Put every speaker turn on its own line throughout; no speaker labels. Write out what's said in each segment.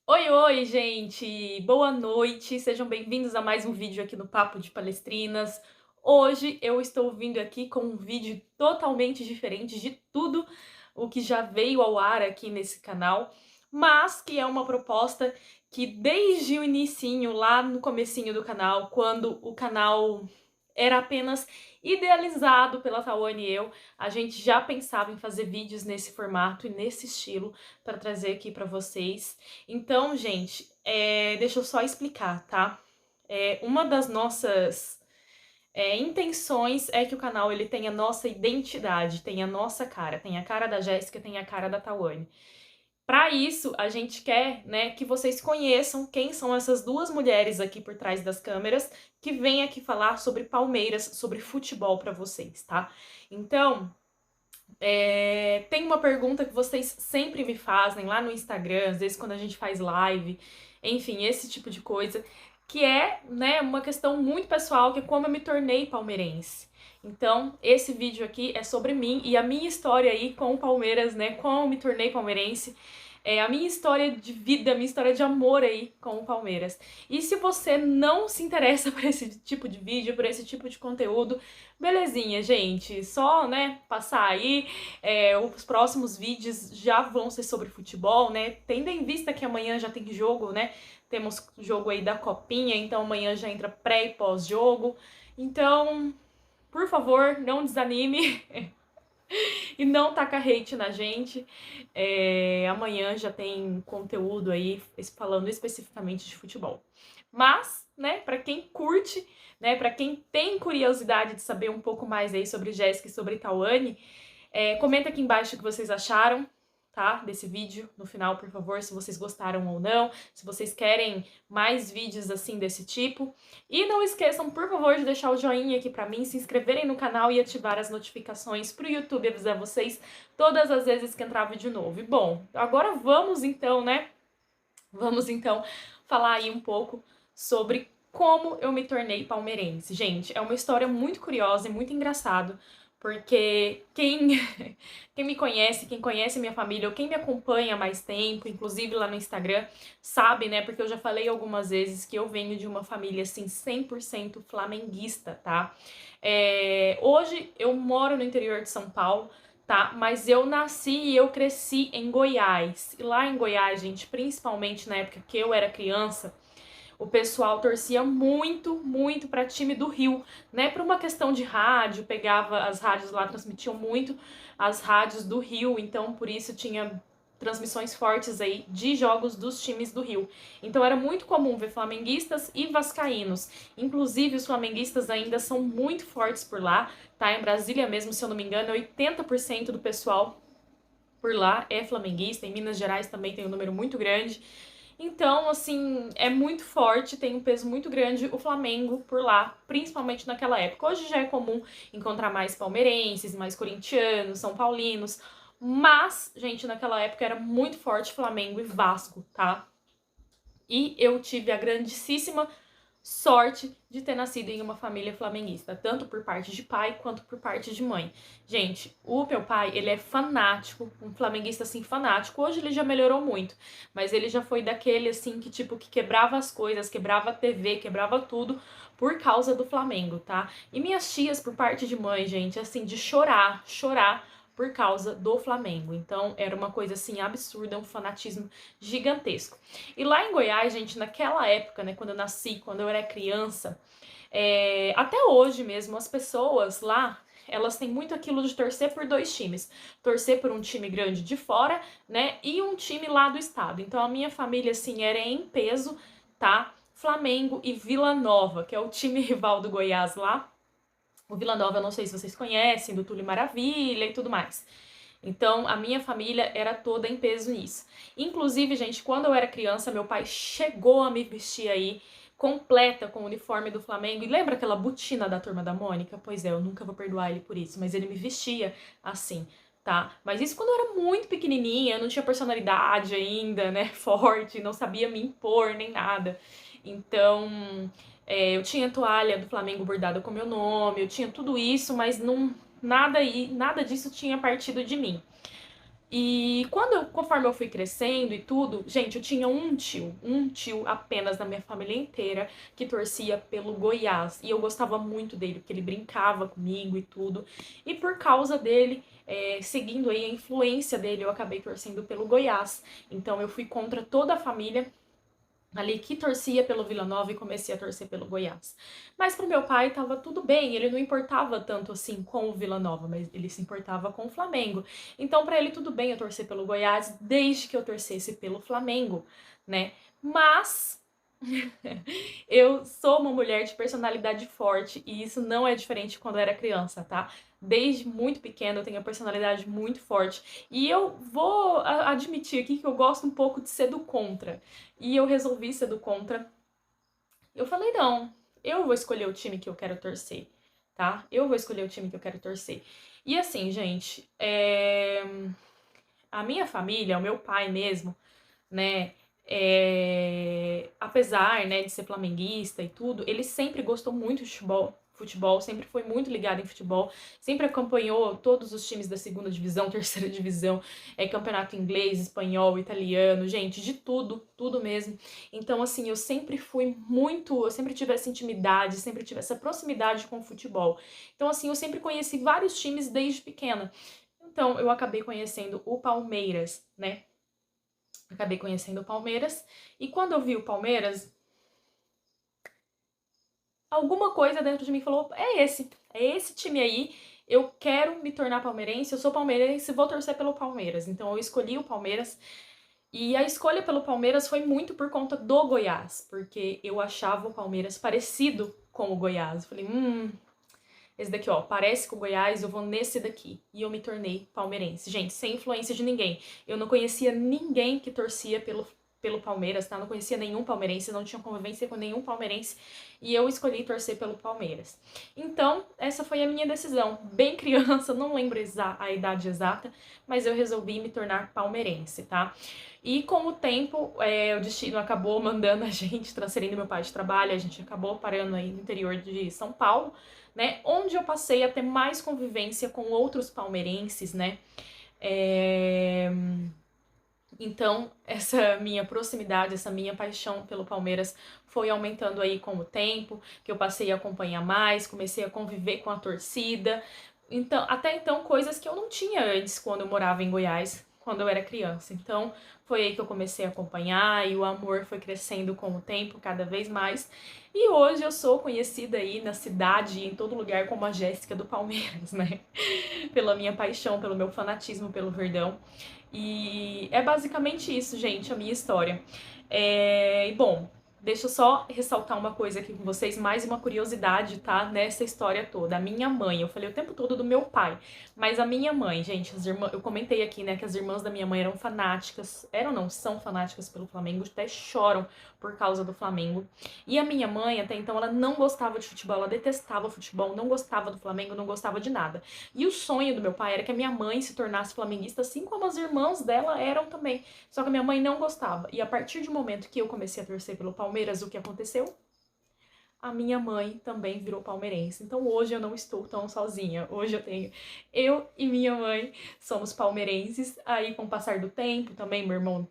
Oi, oi, gente! Boa noite! Sejam bem-vindos a mais um vídeo aqui no Papo de Palestrinas. Hoje eu estou vindo aqui com um vídeo totalmente diferente de tudo o que já veio ao ar aqui nesse canal, mas que é uma proposta que desde o inicinho, lá no comecinho do canal, quando o canal era apenas idealizado pela Tawane e eu, a gente já pensava em fazer vídeos nesse formato e nesse estilo para trazer aqui para vocês. Então, gente, deixa eu só explicar, tá? Uma das nossas intenções é que o canal ele tenha a nossa identidade, tenha a nossa cara, tenha a cara da Jéssica, tenha a cara da Tawane. Para isso, a gente quer, né, que vocês conheçam quem são essas duas mulheres aqui por trás das câmeras que vêm aqui falar sobre Palmeiras, sobre futebol para vocês, tá? Então, tem uma pergunta que vocês sempre me fazem lá no Instagram, às vezes quando a gente faz live, enfim, esse tipo de coisa, que é, né, uma questão muito pessoal, que é como eu me tornei palmeirense. Então, esse vídeo aqui é sobre mim e a minha história aí com o Palmeiras, né, como eu me tornei palmeirense, a minha história de vida, a minha história de amor aí com o Palmeiras. E se você não se interessa por esse tipo de vídeo, por esse tipo de conteúdo, belezinha, gente, só, né, passar aí, os próximos vídeos já vão ser sobre futebol, né, tendo em vista que amanhã já tem jogo, né, temos jogo aí da Copinha, então amanhã já entra pré e pós-jogo, então, por favor, não desanime e não taca hate na gente. Amanhã já tem conteúdo aí falando especificamente de futebol. Mas, né, para quem curte, né, para quem tem curiosidade de saber um pouco mais aí sobre Jéssica e sobre Tawane, comenta aqui embaixo o que vocês acharam, tá? Desse vídeo no final, por favor, se vocês gostaram ou não, se vocês querem mais vídeos assim desse tipo. E não esqueçam, por favor, de deixar o joinha aqui pra mim, se inscreverem no canal e ativar as notificações pro YouTube avisar vocês todas as vezes que entrar vídeo novo. E bom, agora vamos então, né? Vamos então falar aí um pouco sobre como eu me tornei palmeirense. Gente, é uma história muito curiosa e muito engraçado, porque quem me conhece, quem conhece minha família ou quem me acompanha há mais tempo, inclusive lá no Instagram, sabe, né? Porque eu já falei algumas vezes que eu venho de uma família assim 100% flamenguista, tá? Hoje eu moro no interior de São Paulo, tá? Mas eu nasci e eu cresci em Goiás. E lá em Goiás, gente, principalmente na época que eu era criança, o pessoal torcia muito, muito para time do Rio, né? Por uma questão de rádio, pegava as rádios lá, transmitiam muito as rádios do Rio, então por isso tinha transmissões fortes aí de jogos dos times do Rio. Então era muito comum ver flamenguistas e vascaínos. Inclusive os flamenguistas ainda são muito fortes por lá, tá? Em Brasília mesmo, se eu não me engano, 80% do pessoal por lá é flamenguista. Em Minas Gerais também tem um número muito grande. Então, assim, é muito forte, tem um peso muito grande o Flamengo por lá, principalmente naquela época. Hoje já é comum encontrar mais palmeirenses, mais corintianos, são paulinos, mas, gente, naquela época era muito forte Flamengo e Vasco, tá? E eu tive a grandíssima sorte de ter nascido em uma família flamenguista, tanto por parte de pai quanto por parte de mãe. Gente, o meu pai, ele é fanático, um flamenguista assim fanático. Hoje ele já melhorou muito, mas ele já foi daquele assim que tipo que quebrava as coisas, quebrava a TV, quebrava tudo por causa do Flamengo, tá? E minhas tias por parte de mãe, gente, assim de chorar, chorar por causa do Flamengo. Então, era uma coisa assim absurda, um fanatismo gigantesco. E lá em Goiás, gente, naquela época, né, quando eu nasci, quando eu era criança, até hoje mesmo, as pessoas lá, elas têm muito aquilo de torcer por dois times. Torcer por um time grande de fora, né, e um time lá do estado. Então, a minha família, assim, era em peso, tá? Flamengo e Vila Nova, que é o time rival do Goiás lá. O Vila Nova, eu não sei se vocês conhecem, do Túlio Maravilha e tudo mais. Então, a minha família era toda em peso nisso. Inclusive, gente, quando eu era criança, meu pai chegou a me vestir aí completa com o uniforme do Flamengo. E lembra aquela botina da Turma da Mônica? Pois é, eu nunca vou perdoar ele por isso, mas ele me vestia assim, tá? Mas isso quando eu era muito pequenininha, eu não tinha personalidade ainda, né, forte, não sabia me impor nem nada. Então, eu tinha toalha do Flamengo bordada com meu nome, eu tinha tudo isso, mas não, nada disso tinha partido de mim. E conforme eu fui crescendo e tudo, gente, eu tinha um tio apenas na minha família inteira que torcia pelo Goiás. E eu gostava muito dele, porque ele brincava comigo e tudo. E por causa dele, seguindo aí a influência dele, eu acabei torcendo pelo Goiás. Então eu fui contra toda a família ali que torcia pelo Vila Nova e comecei a torcer pelo Goiás. Mas pro meu pai tava tudo bem, ele não importava tanto assim com o Vila Nova, mas ele se importava com o Flamengo. Então para ele tudo bem eu torcer pelo Goiás, desde que eu torcesse pelo Flamengo, né? Mas eu sou uma mulher de personalidade forte e isso não é diferente quando eu era criança, tá? Desde muito pequena eu tenho a personalidade muito forte e eu vou admitir aqui que eu gosto um pouco de ser do contra. E eu resolvi ser do contra. Eu falei, não, eu vou escolher o time que eu quero torcer, tá? Eu vou escolher o time que eu quero torcer. E assim, gente, a minha família, o meu pai mesmo, né? Apesar, né, de ser flamenguista e tudo, ele sempre gostou muito de futebol, sempre foi muito ligado em futebol, sempre acompanhou todos os times da segunda divisão, terceira divisão, campeonato inglês, espanhol, italiano, gente, de tudo, tudo mesmo. Então, assim, eu sempre tive essa intimidade, sempre tive essa proximidade com o futebol. Então, assim, eu sempre conheci vários times desde pequena. Então, eu acabei conhecendo o Palmeiras, né? Acabei conhecendo o Palmeiras. E quando eu vi o Palmeiras, alguma coisa dentro de mim falou: é esse time aí. Eu quero me tornar palmeirense, eu sou palmeirense e vou torcer pelo Palmeiras. Então eu escolhi o Palmeiras. E a escolha pelo Palmeiras foi muito por conta do Goiás, porque eu achava o Palmeiras parecido com o Goiás. Eu falei, esse daqui, ó, parece com o Goiás, eu vou nesse daqui. E eu me tornei palmeirense. Gente, sem influência de ninguém. Eu não conhecia ninguém que torcia pelo Palmeiras, tá? Não conhecia nenhum palmeirense, não tinha convivência com nenhum palmeirense. E eu escolhi torcer pelo Palmeiras. Então, essa foi a minha decisão. Bem criança, não lembro a idade exata, mas eu resolvi me tornar palmeirense, tá? E com o tempo, o destino acabou mandando a gente, transferindo meu pai de trabalho, a gente acabou parando aí no interior de São Paulo, né? Onde eu passei a ter mais convivência com outros palmeirenses, né? Então, essa minha proximidade, essa minha paixão pelo Palmeiras foi aumentando aí com o tempo, que eu passei a acompanhar mais, comecei a conviver com a torcida. Então, até então, coisas que eu não tinha antes quando eu morava em Goiás, quando eu era criança. Então, foi aí que eu comecei a acompanhar e o amor foi crescendo com o tempo, cada vez mais. E hoje eu sou conhecida aí na cidade e em todo lugar como a Jéssica do Palmeiras, né? Pela minha paixão, pelo meu fanatismo pelo Verdão. E é basicamente isso, gente, a minha história. E bom, deixa eu só ressaltar uma coisa aqui com vocês, mais uma curiosidade, tá? Nessa história toda. A minha mãe, eu falei o tempo todo do meu pai, mas a minha mãe, gente, eu comentei aqui, né, que as irmãs da minha mãe eram fanáticas, são fanáticas pelo Flamengo, até choram por causa do Flamengo. E a minha mãe, até então, ela não gostava de futebol, ela detestava futebol, não gostava do Flamengo, não gostava de nada. E o sonho do meu pai era que a minha mãe se tornasse flamenguista, assim como as irmãs dela eram também. Só que a minha mãe não gostava. E a partir do momento que eu comecei a torcer pelo Palmeiras, o que aconteceu? A minha mãe também virou palmeirense. Então hoje eu não estou tão sozinha. Hoje eu e minha mãe somos palmeirenses. Aí com o passar do tempo também meu irmão,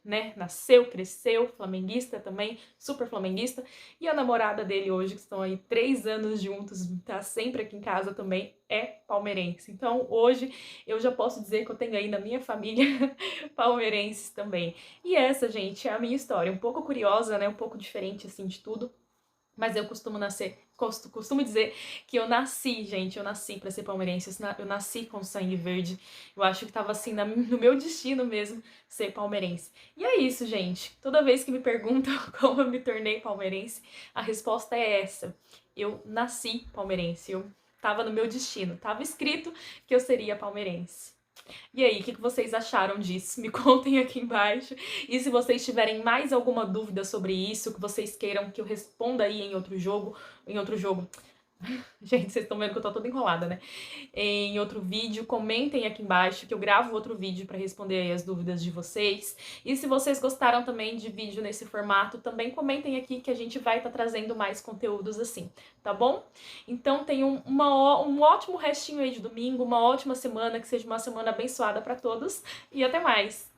né, nasceu, cresceu, flamenguista também, super flamenguista. E a namorada dele hoje, que estão aí 3 anos juntos, tá sempre aqui em casa também, é palmeirense. Então hoje eu já posso dizer que eu tenho aí na minha família palmeirenses também. E essa, gente, é a minha história. Um pouco curiosa, né, um pouco diferente assim de tudo. Mas eu costumo dizer que eu nasci, gente, eu nasci pra ser palmeirense, eu nasci com sangue verde. Eu acho que tava assim no meu destino mesmo ser palmeirense. E é isso, gente. Toda vez que me perguntam como eu me tornei palmeirense, a resposta é essa. Eu nasci palmeirense, eu tava no meu destino, tava escrito que eu seria palmeirense. E aí, o que vocês acharam disso? Me contem aqui embaixo. E se vocês tiverem mais alguma dúvida sobre isso, que vocês queiram que eu responda aí em outro jogo, Gente, vocês estão vendo que eu tô toda enrolada, né? Em outro vídeo, comentem aqui embaixo que eu gravo outro vídeo para responder aí as dúvidas de vocês. E se vocês gostaram também de vídeo nesse formato, também comentem aqui que a gente vai estar trazendo mais conteúdos assim, tá bom? Então tenham um ótimo restinho aí de domingo, uma ótima semana, que seja uma semana abençoada para todos e até mais!